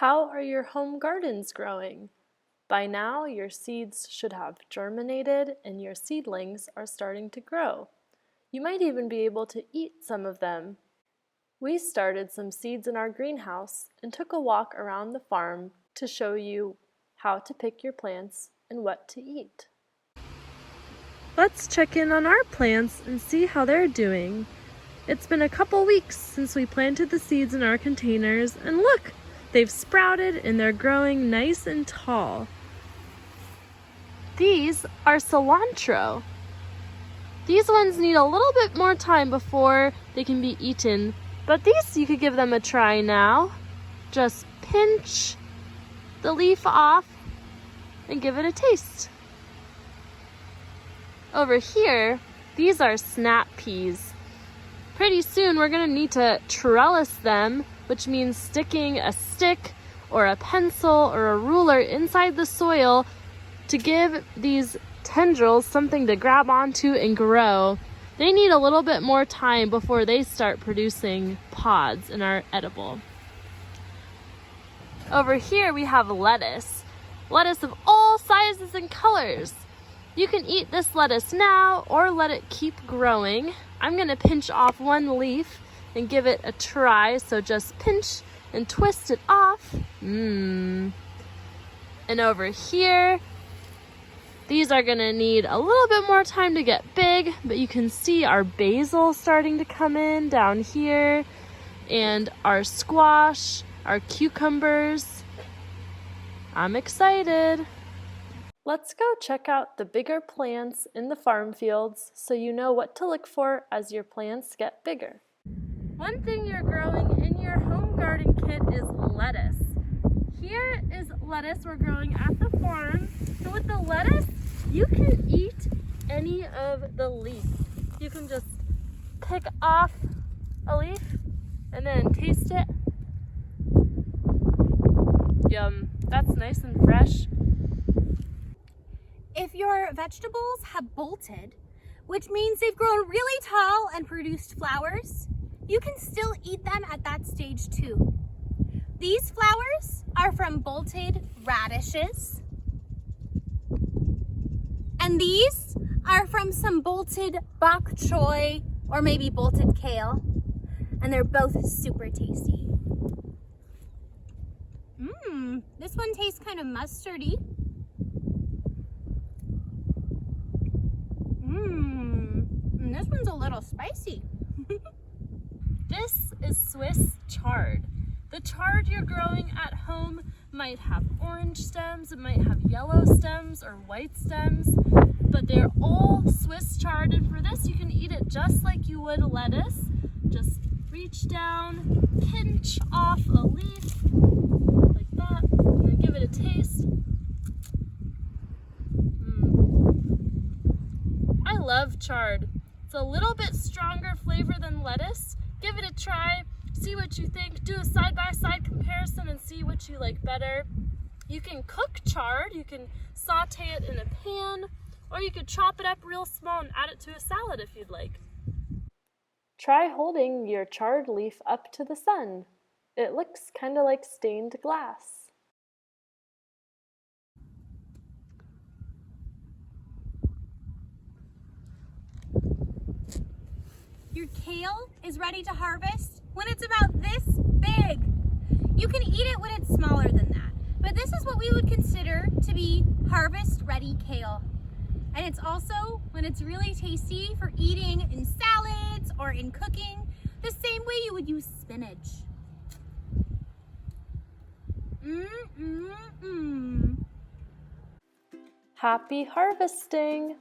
How are your home gardens growing? By now, your seeds should have germinated and your seedlings are starting to grow. You might even be able to eat some of them. We started some seeds in our greenhouse and took a walk around the farm to show you how to pick your plants and what to eat. Let's check in on our plants and see how they're doing. It's been a couple weeks since we planted the seeds in our containers, and look! They've sprouted and they're growing nice and tall. These are cilantro. These ones need a little bit more time before they can be eaten, but these you could give them a try now. Just pinch the leaf off and give it a taste. Over here, these are snap peas. Pretty soon we're going to need to trellis them, which means sticking a stick or a pencil or a ruler inside the soil to give these tendrils something to grab onto and grow. They need a little bit more time before they start producing pods and are edible. Over here we have lettuce. Lettuce of all sizes and colors. You can eat this lettuce now or let it keep growing. I'm going to pinch off one leaf and give it a try, so just pinch and twist it off. And over here, these are going to need a little bit more time to get big, but you can see our basil starting to come in down here, and our squash, our cucumbers. I'm excited. Let's go check out the bigger plants in the farm fields so you know what to look for as your plants get bigger. One thing you're growing in your home garden kit is lettuce. Here is lettuce we're growing at the farm. So with the lettuce, you can eat any of the leaf. You can just pick off a leaf and then taste it. Yum, that's nice and fresh. If your vegetables have bolted, which means they've grown really tall and produced flowers, you can still eat them at that stage too. These flowers are from bolted radishes, and these are from some bolted bok choy or maybe bolted kale, and they're both super tasty. This one tastes kind of mustardy. And this one's a little spicy. This is Swiss chard. The chard you're growing at home might have orange stems, it might have yellow stems or white stems, but they're all Swiss chard, and for this you can eat it just like you would lettuce. Just reach down, pinch off a leaf like that, and then give it a taste. I love chard. It's a little bit stronger flavor than lettuce. Give it a try, see what you think, do a side-by-side comparison and see what you like better. You can cook chard, you can saute it in a pan, or you could chop it up real small and add it to a salad if you'd like. Try holding your chard leaf up to the sun. It looks kind of like stained glass. Your kale is ready to harvest when it's about this big. You can eat it when it's smaller than that, but this is what we would consider to be harvest-ready kale. And it's also when it's really tasty for eating in salads or in cooking, the same way you would use spinach. Happy harvesting!